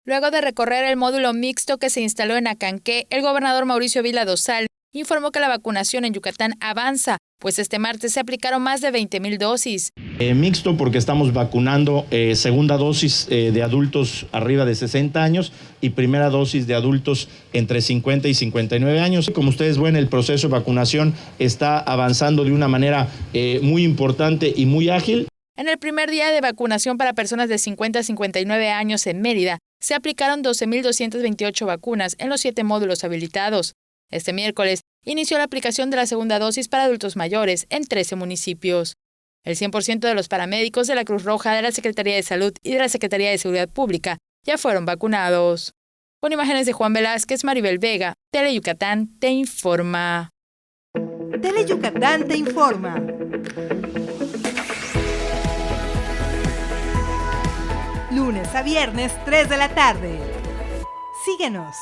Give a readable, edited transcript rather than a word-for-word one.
Luego de recorrer el módulo mixto que se instaló en Acanqué, el gobernador Mauricio Vila Dosal informó que la vacunación en Yucatán avanza, pues este martes se aplicaron más de 20,000 dosis. Mixto porque estamos vacunando segunda dosis de adultos arriba de 60 años y primera dosis de adultos entre 50 y 59 años. Como ustedes ven, el proceso de vacunación está avanzando de una manera muy importante y muy ágil. En el primer día de vacunación para personas de 50 a 59 años en Mérida, se aplicaron 12,228 vacunas en los 7 módulos habilitados. Este miércoles inició la aplicación de la segunda dosis para adultos mayores en 13 municipios. El 100% de los paramédicos de la Cruz Roja, de la Secretaría de Salud y de la Secretaría de Seguridad Pública ya fueron vacunados. Con imágenes de Juan Velázquez, Maribel Vega, Teleyucatán te informa. Teleyucatán te informa. Lunes a viernes, 3 de la tarde. Síguenos.